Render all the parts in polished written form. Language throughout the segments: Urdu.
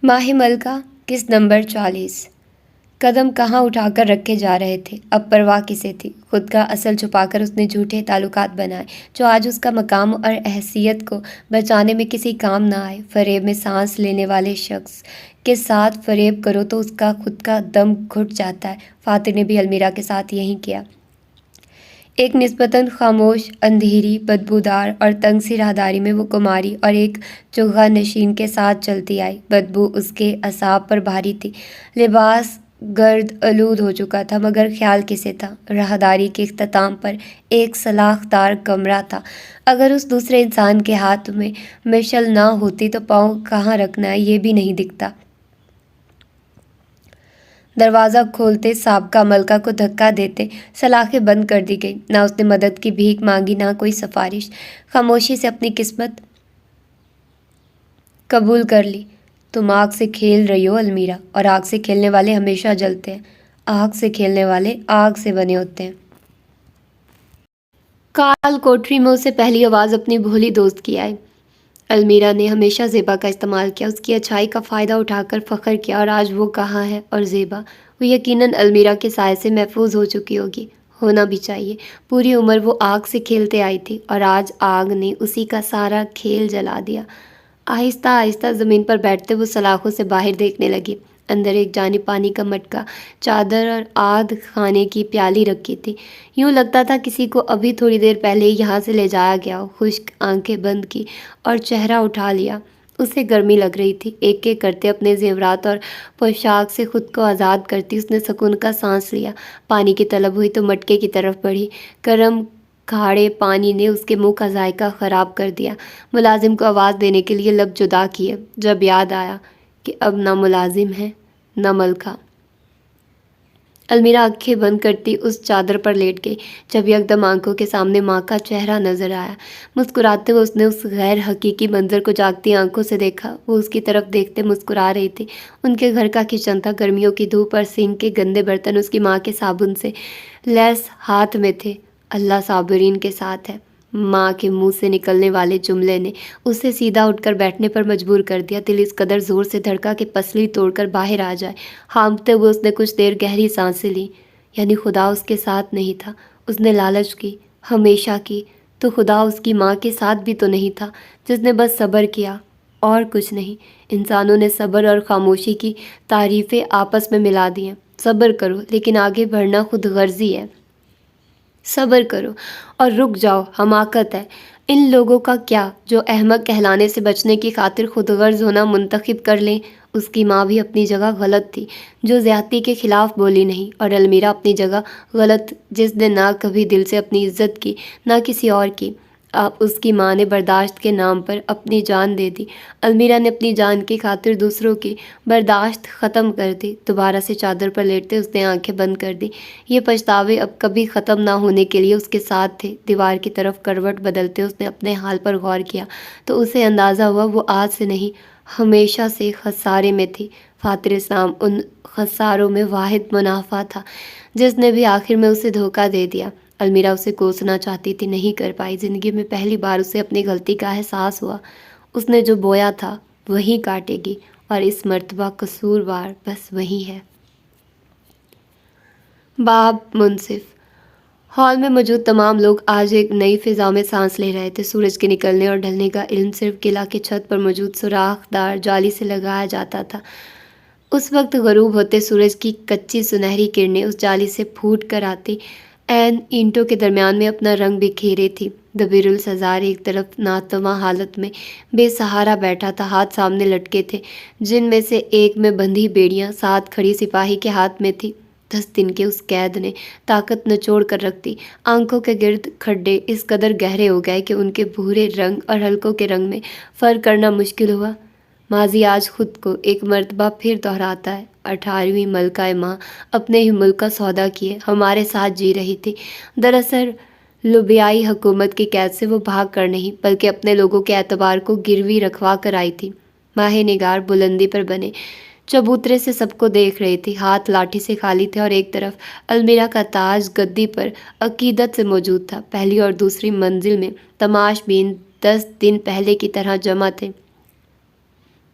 ماہ ملکہ کس نمبر 40 قدم کہاں اٹھا کر رکھے جا رہے تھے، اب پرواہ کسے تھی؟ خود کا اصل چھپا کر اس نے جھوٹے تعلقات بنائے جو آج اس کا مقام اور حیثیت کو بچانے میں کسی کام نہ آئے۔ فریب میں سانس لینے والے شخص کے ساتھ فریب کرو تو اس کا خود کا دم گھٹ جاتا ہے۔ فاتر نے بھی المیرا کے ساتھ یہی کیا۔ ایک نسبتاً خاموش، اندھیری، بدبودار اور تنگ سی راہداری میں وہ کماری اور ایک چوغا نشین کے ساتھ چلتی آئی۔ بدبو اس کے اعصاب پر بھاری تھی، لباس گرد آلود ہو چکا تھا، مگر خیال کسے تھا؟ راہداری کے اختتام پر ایک سلاخ دار کمرہ تھا۔ اگر اس دوسرے انسان کے ہاتھ میں مشعل نہ ہوتی تو پاؤں کہاں رکھنا ہے یہ بھی نہیں دکھتا۔ دروازہ کھولتے سابقہ ملکہ کو دھکا دیتے سلاخیں بند کر دی گئی۔ نہ اس نے مدد کی بھیک مانگی، نہ کوئی سفارش۔ خاموشی سے اپنی قسمت قبول کر لی۔ تم آگ سے کھیل رہی ہو المیرا، اور آگ سے کھیلنے والے ہمیشہ جلتے ہیں۔ آگ سے کھیلنے والے آگ سے بنے ہوتے ہیں۔ کال کوٹری میں اسے پہلی آواز اپنی بھولی دوست کی آئی۔ المیرا نے ہمیشہ زیبا کا استعمال کیا، اس کی اچھائی کا فائدہ اٹھا کر فخر کیا، اور آج وہ کہاں ہے اور زیبا؟ وہ یقیناً المیرا کے سائے سے محفوظ ہو چکی ہوگی، ہونا بھی چاہیے۔ پوری عمر وہ آگ سے کھیلتے آئی تھی، اور آج آگ نے اسی کا سارا کھیل جلا دیا۔ آہستہ آہستہ زمین پر بیٹھتے وہ سلاخوں سے باہر دیکھنے لگی۔ اندر ایک جانب پانی کا مٹکا، چادر اور آدھ کھانے کی پیالی رکھی تھی۔ یوں لگتا تھا کسی کو ابھی تھوڑی دیر پہلے ہی یہاں سے لے جایا گیا ہو۔ خشک آنکھیں بند کی اور چہرہ اٹھا لیا۔ اسے گرمی لگ رہی تھی۔ ایک ایک کرتے اپنے زیورات اور پوشاک سے خود کو آزاد کرتی اس نے سکون کا سانس لیا۔ پانی کی طلب ہوئی تو مٹکے کی طرف بڑھی۔ گرم کھاڑے پانی نے اس کے منہ کا ذائقہ خراب کر دیا۔ ملازم کو آواز دینے کے لیے لب جدا کیے، جب یاد آیا کہ اب نہ ملازم ہے نہ ملکہ۔ المیرا آنکھیں بند کرتی اس چادر پر لیٹ گئی، جب یکدم آنکھوں کے سامنے ماں کا چہرہ نظر آیا۔ مسکراتے ہوئے اس نے اس غیر حقیقی منظر کو جاگتی آنکھوں سے دیکھا۔ وہ اس کی طرف دیکھتے مسکرا رہی تھی۔ ان کے گھر کا کچن تھا، گرمیوں کی دھوپ اور سنک کے گندے برتن اس کی ماں کے صابن سے لیس ہاتھ میں تھے۔ اللہ صابرین کے ساتھ ہے۔ ماں کے منہ سے نکلنے والے جملے نے اسے سیدھا اٹھ کر بیٹھنے پر مجبور کر دیا۔ دل اس قدر زور سے دھڑکا کہ پسلی توڑ کر باہر آ جائے۔ ہانپتے ہوئے اس نے کچھ دیر گہری سانسیں لی۔ یعنی خدا اس کے ساتھ نہیں تھا۔ اس نے لالچ کی، ہمیشہ کی، تو خدا اس کی ماں کے ساتھ بھی تو نہیں تھا، جس نے بس صبر کیا اور کچھ نہیں۔ انسانوں نے صبر اور خاموشی کی تعریفیں آپس میں ملا دی ہیں۔ صبر کرو، لیکن آگے بڑھنا خود غرضی ہے۔ صبر کرو اور رک جاؤ، حماقت ہے۔ ان لوگوں کا کیا جو احمق کہلانے سے بچنے کی خاطر خود غرض ہونا منتخب کر لیں۔ اس کی ماں بھی اپنی جگہ غلط تھی، جو زیادتی کے خلاف بولی نہیں، اور المیرا اپنی جگہ غلط، جس نے نہ کبھی دل سے اپنی عزت کی نہ کسی اور کی۔ اس کی ماں نے برداشت کے نام پر اپنی جان دے دی۔ المیرا نے اپنی جان کی خاطر دوسروں کی برداشت ختم کر دی۔ دوبارہ سے چادر پر لیٹتے اس نے آنکھیں بند کر دی۔ یہ پچھتاوے اب کبھی ختم نہ ہونے کے لیے اس کے ساتھ تھے۔ دیوار کی طرف کروٹ بدلتے اس نے اپنے حال پر غور کیا تو اسے اندازہ ہوا وہ آج سے نہیں، ہمیشہ سے خسارے میں تھی۔ فاتر اسلام ان خساروں میں واحد منافع تھا، جس نے بھی آخر میں اسے دھوکہ دے دیا۔ المیرا اسے کوسنا چاہتی تھی، نہیں کر پائی۔ زندگی میں پہلی بار اسے اپنی غلطی کا احساس ہوا۔ اس نے جو بویا تھا وہی کاٹے گی، اور اس مرتبہ قصوروار بس وہی ہے۔ باب منصف۔ ہال میں موجود تمام لوگ آج ایک نئی فضا میں سانس لے رہے تھے۔ سورج کے نکلنے اور ڈھلنے کا علم صرف قلعہ کی چھت پر موجود سوراخ دار جالی سے لگایا جاتا تھا۔ اس وقت غروب ہوتے سورج کی کچی سنہری کرنیں اس جالی سے پھوٹ کر آتی عین اینٹوں کے درمیان میں اپنا رنگ بکھیرے تھی۔ دبیر السزار ایک طرف ناتواں حالت میں بے سہارا بیٹھا تھا، ہاتھ سامنے لٹکے تھے، جن میں سے ایک میں بندھی بیڑیاں ساتھ کھڑی سپاہی کے ہاتھ میں تھی۔ 10 دن کے اس قید نے طاقت نچوڑ کر رکھ دی۔ آنکھوں کے گرد کھڈے اس قدر گہرے ہو گئے کہ ان کے بھورے رنگ اور حلقوں کے رنگ میں فرق کرنا مشکل ہوا۔ ماضی آج خود کو ایک مرتبہ پھر دہراتا ہے۔ 18ویں ملکہ ماں اپنے ہی ملک کا سودا کیے ہمارے ساتھ جی رہی تھی۔ دراصل لوبیائی حکومت کی قید سے وہ بھاگ کر نہیں، بلکہ اپنے لوگوں کے اعتبار کو گروی رکھوا کر آئی تھی۔ ماہ نگار بلندی پر بنے چبوترے سے سب کو دیکھ رہی تھی۔ ہاتھ لاٹھی سے خالی تھے، اور ایک طرف المیرا کا تاج گدی پر عقیدت سے موجود تھا۔ پہلی اور دوسری منزل میں تماش بین 10 دن پہلے کی طرح جمع تھے۔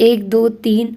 1, 2, 3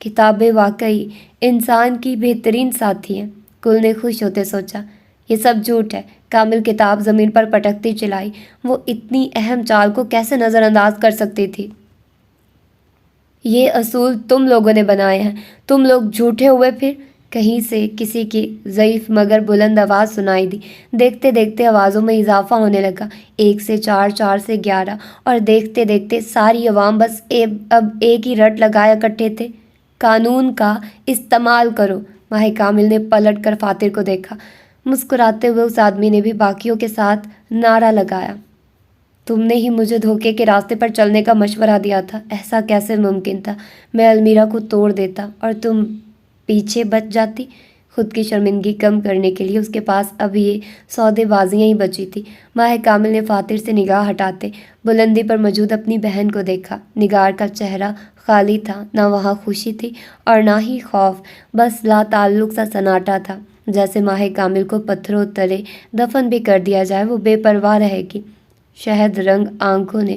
کتابیں واقعی انسان کی بہترین ساتھی ہیں، گل نے خوش ہوتے سوچا۔ یہ سب جھوٹ ہے، کامل کتاب زمین پر پٹکتی چلائی۔ وہ اتنی اہم چال کو کیسے نظر انداز کر سکتی تھی؟ یہ اصول تم لوگوں نے بنائے ہیں، تم لوگ جھوٹے ہوئے پھر؟ کہیں سے کسی کی ضعیف مگر بلند آواز سنائی دی۔ دیکھتے دیکھتے آوازوں میں اضافہ ہونے لگا، 1 سے 4، 4 سے 11، اور دیکھتے دیکھتے ساری عوام بس اب ایک ہی رٹ لگائے اکٹھے تھے۔ قانون کا استعمال کرو۔ ماہ کامل نے پلٹ کر فاتر کو دیکھا۔ مسکراتے ہوئے اس آدمی نے بھی باقیوں کے ساتھ نعرہ لگایا، تم نے ہی مجھے دھوکے کے راستے پر چلنے کا مشورہ دیا تھا۔ ایسا کیسے ممکن تھا؟ میں المیرا کو توڑ دیتا اور تم پیچھے بچ جاتی۔ خود کی شرمندگی کم کرنے کے لیے اس کے پاس اب یہ سودے بازیاں ہی بچی تھی۔ ماہ کامل نے فاتر سے نگاہ ہٹاتے بلندی پر موجود اپنی بہن کو دیکھا۔ نگار کا چہرہ خالی تھا، نہ وہاں خوشی تھی اور نہ ہی خوف، بس لا تعلق سا سناٹا تھا، جیسے ماہ کامل کو پتھروں تلے دفن بھی کر دیا جائے وہ بے پرواہ رہے گی۔ شہد رنگ آنکھوں نے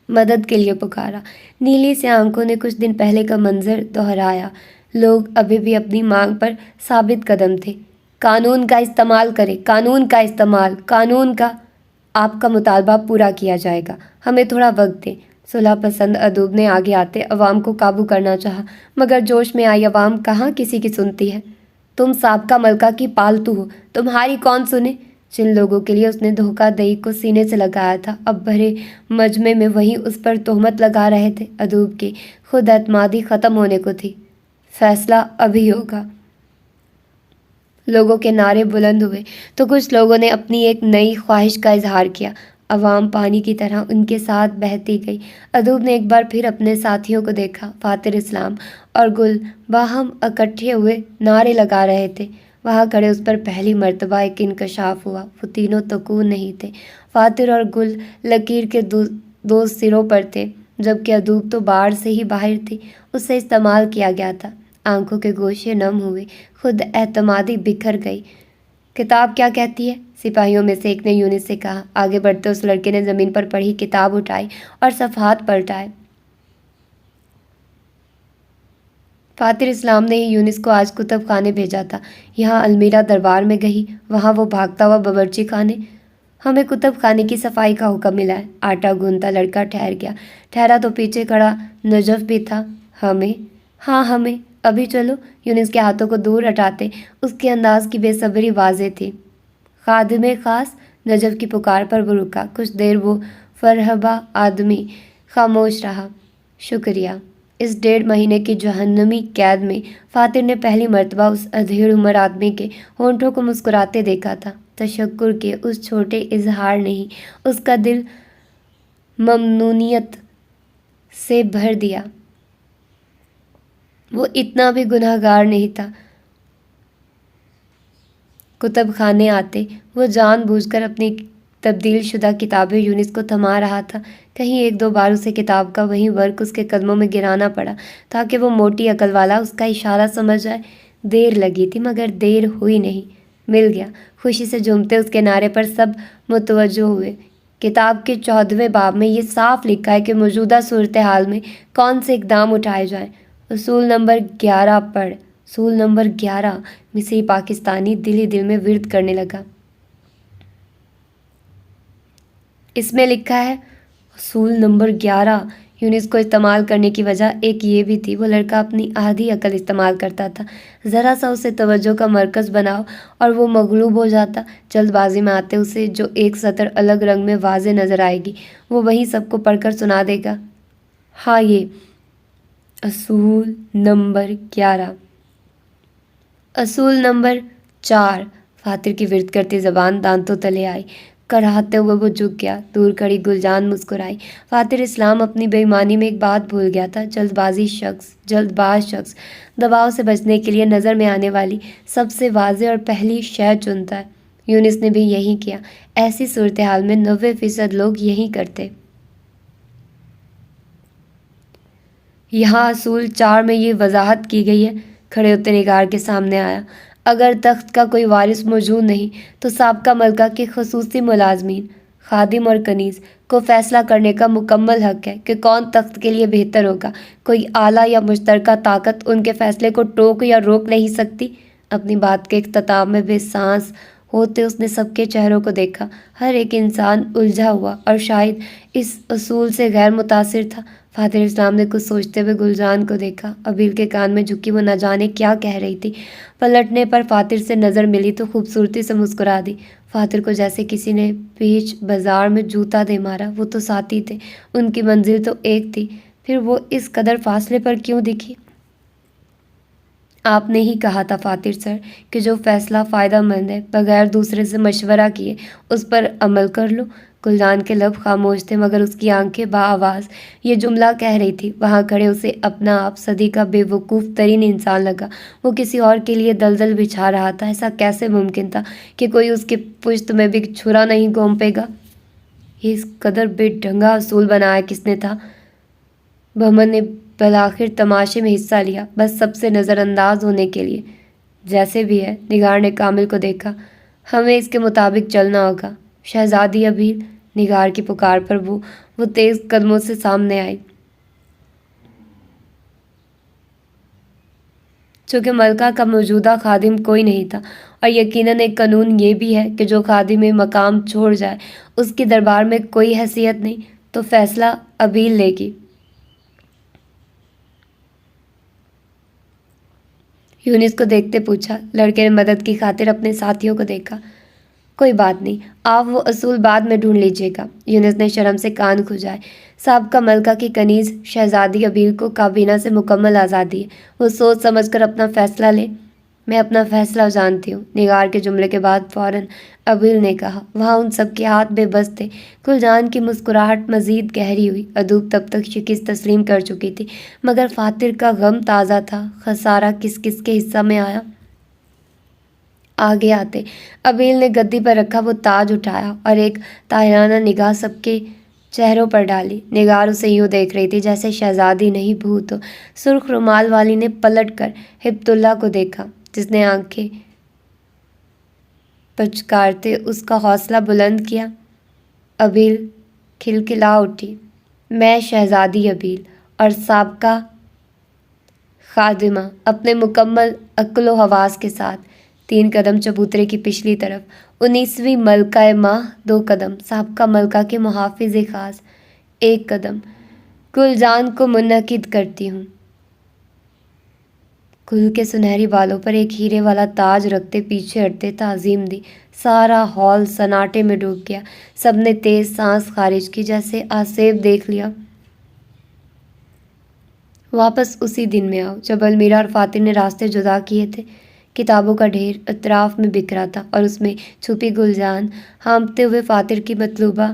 مدد کے لیے پکارا۔ نیلی سے آنکھوں نے کچھ دن پہلے کا منظر دہرایا۔ لوگ ابھی بھی اپنی مانگ پر ثابت قدم تھے۔ قانون کا استعمال کریں، قانون کا استعمال، قانون کا۔ آپ کا مطالبہ پورا کیا جائے گا، ہمیں تھوڑا وقت دیں۔ صلح پسند ادوب نے آگے آتے عوام کو قابو کرنا چاہا، مگر جوش میں آئی عوام کہاں کسی کی سنتی ہے۔ تم سابقہ ملکہ کی پالتو ہو، تمہاری کون سنے؟ جن لوگوں کے لیے اس نے دھوکہ دہی کو سینے سے لگایا تھا اب بھرے مجمع میں وہی اس پر تہمت لگا رہے تھے۔ ادوب کی خود اعتمادی ختم ہونے کو تھی۔ فیصلہ ابھی ہوگا۔ لوگوں کے نعرے بلند ہوئے تو کچھ لوگوں نے اپنی ایک نئی خواہش کا اظہار کیا۔ عوام پانی کی طرح ان کے ساتھ بہتی گئی۔ ادوب نے ایک بار پھر اپنے ساتھیوں کو دیکھا۔ فاتر اسلام اور گل باہم اکٹھے ہوئے نعرے لگا رہے تھے۔ وہاں کھڑے اس پر پہلی مرتبہ ایک انکشاف ہوا۔ وہ تینوں تکون نہیں تھے۔ فاتر اور گل لکیر کے دو سروں پر تھے، جبکہ ادوب تو باڑ سے ہی باہر تھی، اسے استعمال کیا گیا تھا۔ آنکھوں کے گوشے نم ہوئے، خود اعتمادی بکھر گئی۔ کتاب کیا کہتی ہے؟ سپاہیوں میں سے ایک نے یونس سے کہا۔ آگے بڑھتے اس لڑکے نے زمین پر پڑھی کتاب اٹھائی اور صفحات پلٹائے۔ فاتر اسلام نے ہی یونس کو آج کتب خانے بھیجا تھا۔ یہاں المیرا دربار میں گئی، وہاں وہ بھاگتا ہوا باورچی خانے۔ ہمیں کتب خانے کی صفائی کا حکم ملا ہے۔ آٹا گوندتا لڑکا ٹھہر گیا۔ ٹھہرا تو پیچھے کھڑا نجف بھی تھا۔ ہمیں؟ ہاں ہمیں، ابھی چلو۔ یونس کے ہاتھوں کو دور ہٹاتے اس کے انداز کی بے صبری واضح تھی۔ خادم خاص، نجف کی پکار پر وہ رکا۔ کچھ دیر وہ فرہبہ آدمی خاموش رہا۔ شکریہ۔ اس 1.5 مہینے کی جہنمی قید میں فاتر نے پہلی مرتبہ اس ادھیڑ عمر آدمی کے ہونٹوں کو مسکراتے دیکھا تھا۔ تشکر کے اس چھوٹے اظہار نے ہی اس کا دل ممنونیت سے بھر دیا۔ وہ اتنا بھی گناہ گار نہیں تھا۔ کتب خانے آتے وہ جان بوجھ کر اپنی تبدیل شدہ کتابیں یونس کو تھما رہا تھا۔ کہیں 1-2 بار اسے کتاب کا وہی ورق اس کے قدموں میں گرانا پڑا تاکہ وہ موٹی عقل والا اس کا اشارہ سمجھ جائے۔ دیر لگی تھی مگر دیر ہوئی نہیں، مل گیا۔ خوشی سے جھومتے اس کے نعرے پر سب متوجہ ہوئے۔ کتاب کے 14ویں باب میں یہ صاف لکھا ہے کہ موجودہ صورتحال میں کون سے اقدام اٹھائے جائیں۔ اصول نمبر 11 پڑھ۔ اصول نمبر 11۔ مصری پاکستانی دل ہی دل میں ورد کرنے لگا۔ اس میں لکھا ہے اصول نمبر 11۔ یونس کو استعمال کرنے کی وجہ ایک یہ بھی تھی، وہ لڑکا اپنی آدھی عقل استعمال کرتا تھا۔ ذرا سا اسے توجہ کا مرکز بناؤ اور وہ مغلوب ہو جاتا۔ جلد بازی میں آتے اسے جو ایک سطر الگ رنگ میں واضح نظر آئے گی وہ وہی سب کو پڑھ کر سنا دے گا۔ ہاں یہ اصول نمبر 11۔ اصول نمبر 4۔ فاتر کی ورد کرتی زبان دانتوں تلے آئی۔ کراہتے ہوئے وہ جھک گیا۔ دور کھڑی گلجان مسکرائی۔ فاتر اسلام اپنی بے ایمانی میں ایک بات بھول گیا تھا۔ جلد باز شخص دباؤ سے بچنے کے لیے نظر میں آنے والی سب سے واضح اور پہلی شے چنتا ہے۔ یونس نے بھی یہی کیا۔ ایسی صورتحال میں 90% لوگ یہی کرتے۔ یہاں اصول 4 میں یہ وضاحت کی گئی ہے۔ کھڑے ہوتے نگار کے سامنے آیا۔ اگر تخت کا کوئی وارث موجود نہیں تو سابقہ ملکہ کے خصوصی ملازمین، خادم اور کنیز کو فیصلہ کرنے کا مکمل حق ہے کہ کون تخت کے لیے بہتر ہوگا۔ کوئی اعلیٰ یا مشترکہ طاقت ان کے فیصلے کو ٹوک یا روک نہیں سکتی۔ اپنی بات کے اختتام میں بے سانس ہوتے اس نے سب کے چہروں کو دیکھا۔ ہر ایک انسان الجھا ہوا اور شاید اس اصول سے غیر متاثر تھا۔ فاتر اسلام نے کچھ سوچتے ہوئے گلجان کو دیکھا۔ ابیل کے کان میں جھکی وہ نہ جانے کیا کہہ رہی تھی۔ پلٹنے پر فاتر سے نظر ملی تو خوبصورتی سے مسکرا دی۔ فاتر کو جیسے کسی نے بیچ بازار میں جوتا دے مارا۔ وہ تو ساتھی تھے، ان کی منزل تو ایک تھی، پھر وہ اس قدر فاصلے پر کیوں دکھی؟ آپ نے ہی کہا تھا فاتر سر کہ جو فیصلہ فائدہ مند ہے بغیر دوسرے سے مشورہ کیے اس پر عمل کر لو۔ گلجان کے لب خاموش تھے مگر اس کی آنکھیں بآواز یہ جملہ کہہ رہی تھی۔ وہاں کھڑے اسے اپنا آپ صدی کا بے وقوف ترین انسان لگا۔ وہ کسی اور کے لیے دلدل بچھا رہا تھا۔ ایسا کیسے ممکن تھا کہ کوئی اس کی پشت میں بھی چھرا نہیں گھونپے گا؟ یہ اس قدر بے ڈھنگا اصول بنایا کس نے تھا؟ بہمن نے بالآخر تماشے میں حصہ لیا، بس سب سے نظر انداز ہونے کے لیے۔ جیسے بھی ہے، نگار نے کامل کو دیکھا، ہمیں اس کے مطابق چلنا ہوگا۔ شہزادی ابیل، نگار کی پکار پر وہ تیز قدموں سے سامنے آئی۔ چونکہ ملکہ کا موجودہ خادم کوئی نہیں تھا اور یقیناً ایک قانون یہ بھی ہے کہ جو خادم مقام چھوڑ جائے اس کی دربار میں کوئی حیثیت نہیں، تو فیصلہ ابیل لے گی۔ یونس کو دیکھتے پوچھا۔ لڑکے نے مدد کی خاطر اپنے ساتھیوں کو دیکھا۔ کوئی بات نہیں، آپ وہ اصول بعد میں ڈھونڈ لیجیے گا۔ یونس نے شرم سے کان کھجائے۔ سابقہ ملکہ کی کنیز شہزادی ابیل کو کابینہ سے مکمل آزادی ہے، وہ سوچ سمجھ کر اپنا فیصلہ لے۔ میں اپنا فیصلہ جانتی ہوں، نگار کے جملے کے بعد فوراً ابیل نے کہا۔ وہاں ان سب کے ہاتھ بے بس تھے۔ گلجان کی مسکراہٹ مزید گہری ہوئی۔ ادوب تب تک شکست تسلیم کر چکی تھی مگر فاتر کا غم تازہ تھا۔ خسارہ کس کس کے حصہ میں آیا؟ آگے آتے ابیل نے گدی پر رکھا وہ تاج اٹھایا اور ایک طاہرانہ نگاہ سب کے چہروں پر ڈالی۔ نگار اسے یوں دیکھ رہی تھی جیسے شہزادی نہیں بھوت ہو۔ سرخ رومال والی نے پلٹ کر ہبت اللہ کو دیکھا جس نے آنکھیں پچکارتے اس کا حوصلہ بلند کیا۔ ابیل کھلکھلا اٹھی۔ میں شہزادی ابیل اور سابقہ خادمہ اپنے مکمل عقل و حواس کے ساتھ 3 قدم چبوترے کی پچھلی طرف، 19ویں ملکہ ماہ 2 قدم، سابقہ ملکہ کے محافظ خاص 1 قدم، گلجان کو منعقد کرتی ہوں۔ گل کے سنہری بالوں پر ایک ہیرے والا تاج رکھتے پیچھے ہٹتے تعظیم دی۔ سارا ہال سناٹے میں ڈوب گیا۔ سب نے تیز سانس خارج کی جیسے آسیب دیکھ لیا۔ واپس اسی دن میں آؤ جب المیرا اور فاتر نے راستے جدا کیے تھے۔ کتابوں کا ڈھیر اطراف میں بکھرا تھا اور اس میں چھپی گلجان ہانپتے ہوئے فاتر کی مطلوبہ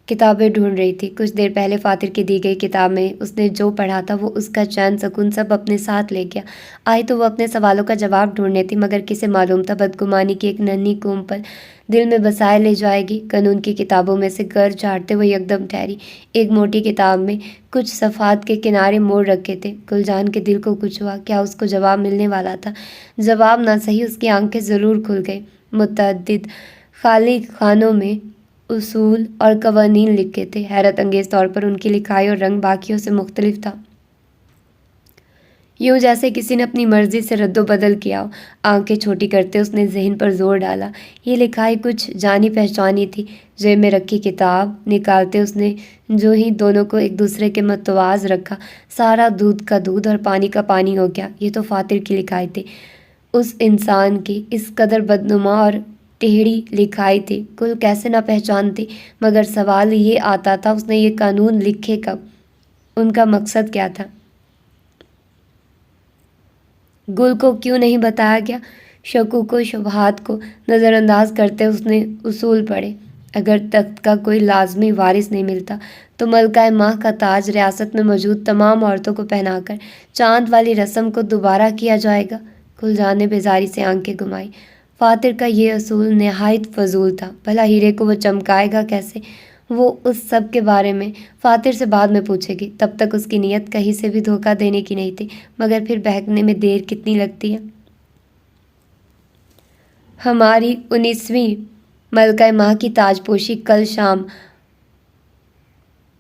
کتابیں ڈھونڈ رہی تھی۔ کچھ دیر پہلے فاتر کی دی گئی کتاب میں اس نے جو پڑھا تھا وہ اس کا چین سکون سب اپنے ساتھ لے گیا۔ آئی تو وہ اپنے سوالوں کا جواب ڈھونڈنے تھی مگر کسے معلوم تھا بدگمانی کی ایک ننھی کومپل دل میں بسائے لے جائے گی۔ قانون کی کتابوں میں سے گر جھاڑتے وہ یکدم ٹھہری۔ ایک موٹی کتاب میں کچھ صفحات کے کنارے موڑ رکھے تھے۔ گلجان کے دل کو کچھ ہوا، کیا اس کو جواب ملنے والا تھا؟ جواب نہ صحیح اس کی آنکھیں ضرور کھل گئی۔ متعدد خالی خانوں میں اصول اور قوانین لکھے تھے۔ حیرت انگیز طور پر ان کی لکھائی اور رنگ باقیوں سے مختلف تھا، یوں جیسے کسی نے اپنی مرضی سے رد و بدل کیا ہو۔ آنکھیں چھوٹی کرتے اس نے ذہن پر زور ڈالا۔ یہ لکھائی کچھ جانی پہچانی تھی۔ جیب میں رکھی کتاب نکالتے اس نے جو ہی دونوں کو ایک دوسرے کے متواز رکھا، سارا دودھ کا دودھ اور پانی کا پانی ہو گیا۔ یہ تو فاتر کی لکھائی تھی، اس انسان کی اس قدر بدنما اور ٹیڑھی لکھائی تھی۔ گل کیسے نہ پہچانتی؟ مگر سوال یہ آتا تھا اس نے یہ قانون لکھے کب؟ ان کا مقصد کیا تھا؟ گل کو کیوں نہیں بتایا گیا؟ شکوک و شبہات کو نظر انداز کرتے اس نے اصول پڑھے۔ اگر تخت کا کوئی لازمی وارث نہیں ملتا تو ملکہ ماہ کا تاج ریاست میں موجود تمام عورتوں کو پہنا کر چاند والی رسم کو دوبارہ کیا جائے گا۔ گلجان نے بیزاری سے آنکھیں گھمائی۔ فاتر کا یہ اصول نہایت فضول تھا۔ بھلا ہیرے کو وہ چمکائے گا کیسے؟ وہ اس سب کے بارے میں فاتر سے بعد میں پوچھے گی۔ تب تک اس کی نیت کہیں سے بھی دھوکہ دینے کی نہیں تھی، مگر پھر بہکنے میں دیر کتنی لگتی ہے؟ ہماری 19ویں ملکہ ماہ کی تاج پوشی کل شام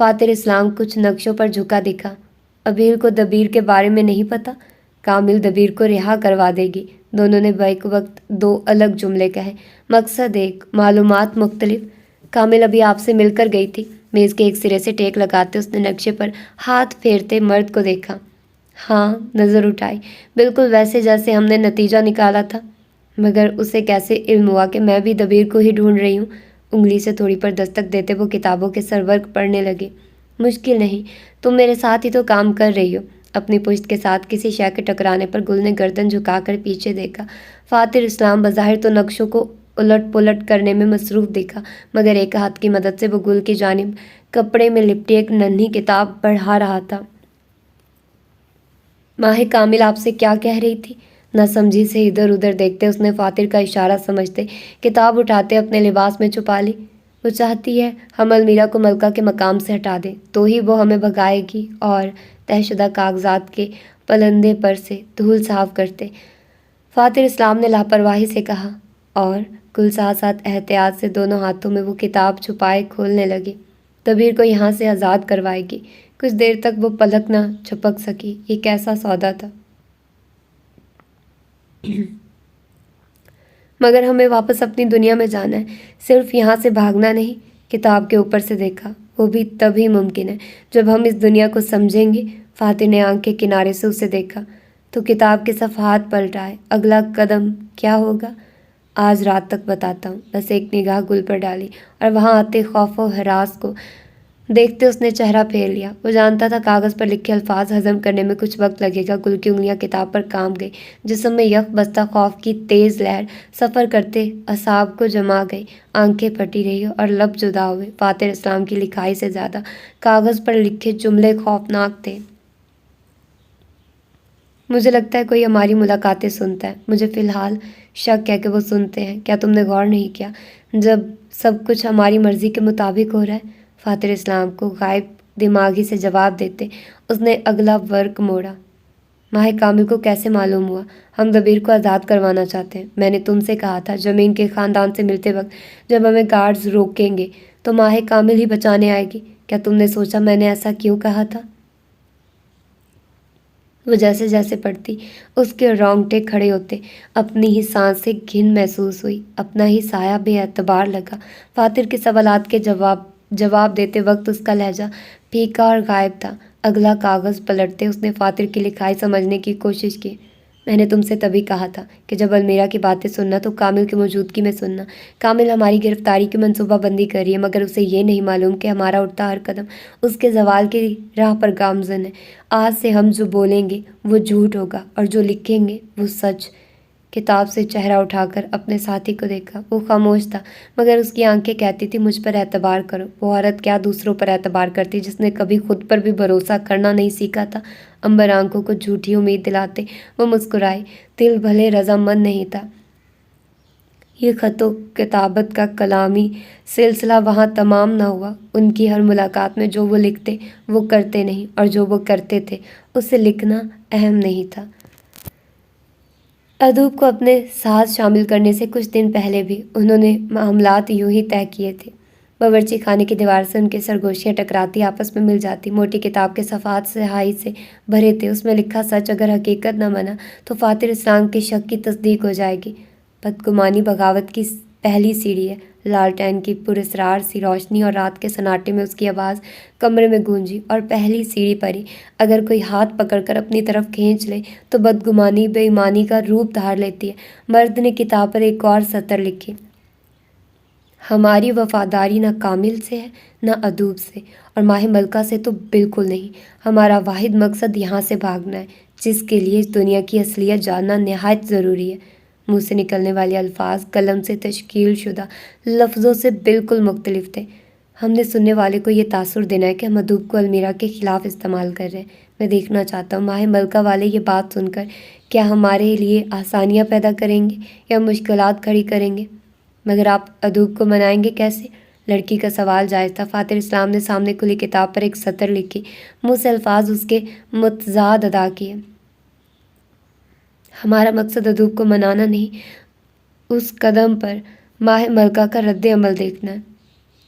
فاتر اسلام کچھ نقشوں پر جھکا دکھا۔ ابیر کو دبیر کے بارے میں نہیں پتا؟ کامل دبیر کو رہا کروا دے گی۔ دونوں نے بیک وقت دو الگ جملے کہے، مقصد ایک، معلومات مختلف۔ کامل ابھی آپ سے مل کر گئی تھی۔ میز کے ایک سرے سے ٹیک لگاتے اس نے نقشے پر ہاتھ پھیرتے مرد کو دیکھا۔ ہاں، نظر اٹھائی، بالکل ویسے جیسے ہم نے نتیجہ نکالا تھا۔ مگر اسے کیسے علم ہوا کہ میں بھی دبیر کو ہی ڈھونڈ رہی ہوں؟ انگلی سے تھوڑی پر دستک دیتے وہ کتابوں کے سرورق پڑھنے لگے۔ مشکل نہیں، تم میرے ساتھ ہی تو کام کر رہی ہو۔ اپنی پشت کے ساتھ کسی شے کے ٹکرانے پر گل نے گردن جھکا کر پیچھے دیکھا۔ فاتر اسلام بظاہر تو نقشوں کو الٹ پلٹ کرنے میں مصروف دکھا، مگر ایک ہاتھ کی مدد سے وہ گل کی جانب کپڑے میں لپٹی ایک ننھی کتاب پڑھا رہا تھا۔ ماہ کامل آپ سے کیا کہہ رہی تھی؟ نہ سمجھی سے ادھر ادھر دیکھتے اس نے فاتر کا اشارہ سمجھتے کتاب اٹھاتے اپنے لباس میں چھپا لی۔ وہ چاہتی ہے ہم المیرا کو ملکہ کے مقام سے ہٹا دیں، تو ہی وہ ہمیں بھگائے گی اور طے شدہ کاغذات کے پلندے پر سے دھول صاف کرتے۔ فاتر اسلام نے لاپرواہی سے کہا، اور گل ساتھ ساتھ احتیاط سے دونوں ہاتھوں میں وہ کتاب چھپائے کھولنے لگے۔ دبیر کو یہاں سے آزاد کروائے گی۔ کچھ دیر تک وہ پلک نہ جھپک سکی۔ یہ کیسا سودا تھا؟ مگر ہمیں واپس اپنی دنیا میں جانا ہے، صرف یہاں سے بھاگنا نہیں۔ کتاب کے اوپر سے دیکھا، وہ بھی تبھی ممکن ہے جب ہم اس دنیا کو سمجھیں گے۔ فاتح نے آنکھ کے کنارے سے اسے دیکھا تو کتاب کے صفحات پلٹائے۔ اگلا قدم کیا ہوگا؟ آج رات تک بتاتا ہوں۔ بس ایک نگاہ گل پر ڈالی اور وہاں آتے خوف و ہراس کو دیکھتے اس نے چہرہ پھیر لیا۔ وہ جانتا تھا کاغذ پر لکھے الفاظ ہضم کرنے میں کچھ وقت لگے گا۔ گل کی انگلیاں کتاب پر کام گئی، جسم میں یک بستہ خوف کی تیز لہر سفر کرتے اعصاب کو جما گئی۔ آنکھیں پھٹی رہی اور لب جدا ہوئے۔ فاتر اسلام کی لکھائی سے زیادہ کاغذ پر لکھے جملے خوفناک تھے۔ مجھے لگتا ہے کوئی ہماری ملاقاتیں سنتا ہے۔ مجھے فی الحال شک ہے کہ وہ سنتے ہیں۔ کیا تم نے غور نہیں کیا جب سب کچھ ہماری مرضی کے مطابق ہو رہا ہے؟ فاتر اسلام کو غائب دماغی سے جواب دیتے اس نے اگلا ورق موڑا۔ ماہ کامل کو کیسے معلوم ہوا؟ ہم دبیر کو آزاد کروانا چاہتے ہیں۔ میں نے تم سے کہا تھا زمین کے خاندان سے ملتے وقت جب ہمیں گارڈز روکیں گے تو ماہ کامل ہی بچانے آئے گی۔ کیا تم نے سوچا میں نے ایسا کیوں کہا تھا؟ وہ جیسے جیسے پڑھتی اس کے رونگٹے کھڑے ہوتے، اپنی ہی سانس سے گھن محسوس ہوئی، اپنا ہی سایہ بے اعتبار لگا۔ فاتر کے سوالات کے جواب دیتے وقت اس کا لہجہ پھیکا اور غائب تھا۔ اگلا کاغذ پلٹتے اس نے فاتر کی لکھائی سمجھنے کی کوشش کی۔ میں نے تم سے تبھی کہا تھا کہ جب المیرا کی باتیں سننا تو کامل کی موجودگی میں سننا۔ کامل ہماری گرفتاری کی منصوبہ بندی کر رہی ہے، مگر اسے یہ نہیں معلوم کہ ہمارا اٹھتا ہر قدم اس کے زوال کی راہ پر گامزن ہے۔ آج سے ہم جو بولیں گے وہ جھوٹ ہوگا اور جو لکھیں گے وہ سچ۔ کتاب سے چہرہ اٹھا کر اپنے ساتھی کو دیکھا۔ وہ خاموش تھا، مگر اس کی آنکھیں کہتی تھی مجھ پر اعتبار کرو۔ وہ عورت کیا دوسروں پر اعتبار کرتی جس نے کبھی خود پر بھی بھروسہ کرنا نہیں سیکھا تھا؟ امبر آنکھوں کو جھوٹی امید دلاتے وہ مسکرائی۔ دل بھلے رضامند نہیں تھا۔ یہ خط و کتابت کا کلامی سلسلہ وہاں تمام نہ ہوا۔ ان کی ہر ملاقات میں جو وہ لکھتے وہ کرتے نہیں، اور جو وہ کرتے تھے اسے لکھنا اہم نہیں تھا۔ ادوب کو اپنے ساتھ شامل کرنے سے کچھ دن پہلے بھی انہوں نے معاملات یوں ہی طے کیے تھے۔ باورچی خانے کی دیوار سے ان کے سرگوشیاں ٹکراتی آپس میں مل جاتی۔ موٹی کتاب کے صفحات سیاہی سے بھرے تھے، اس میں لکھا سچ اگر حقیقت نہ بنا تو فاتر اسلام کے شک کی تصدیق ہو جائے گی۔ بدگمانی بغاوت کی پہلی سیڑھی ہے۔ لالٹین کی پراسرار سی روشنی اور رات کے سناٹے میں اس کی آواز کمرے میں گونجی، اور پہلی سیڑھی پر ہی اگر کوئی ہاتھ پکڑ کر اپنی طرف کھینچ لے تو بدگمانی بے ایمانی کا روپ دھار لیتی ہے۔ مرد نے کتاب پر ایک اور سطر لکھی، ہماری وفاداری نہ کامل سے ہے نہ ادوب سے، اور ماہ ملکہ سے تو بالکل نہیں۔ ہمارا واحد مقصد یہاں سے بھاگنا ہے، جس کے لیے اس دنیا کی اصلیت جاننا نہایت ضروری ہے۔ منہ سے نکلنے والے الفاظ قلم سے تشکیل شدہ لفظوں سے بالکل مختلف تھے۔ ہم نے سننے والے کو یہ تاثر دینا ہے کہ ہم ادوب کو المیرا کے خلاف استعمال کر رہے ہیں۔ میں دیکھنا چاہتا ہوں ماہ ملکہ والے یہ بات سن کر کیا ہمارے لیے آسانیاں پیدا کریں گے یا مشکلات کھڑی کریں گے۔ مگر آپ ادوب کو منائیں گے کیسے؟ لڑکی کا سوال جائز تھا۔ فاتر اسلام نے سامنے کھلی کتاب پر ایک سطر لکھی، منہ سے الفاظ اس کے متضاد ادا کیے۔ ہمارا مقصد ادوب کو منانا نہیں، اس قدم پر ماہ ملکہ کا رد عمل دیکھنا ہے۔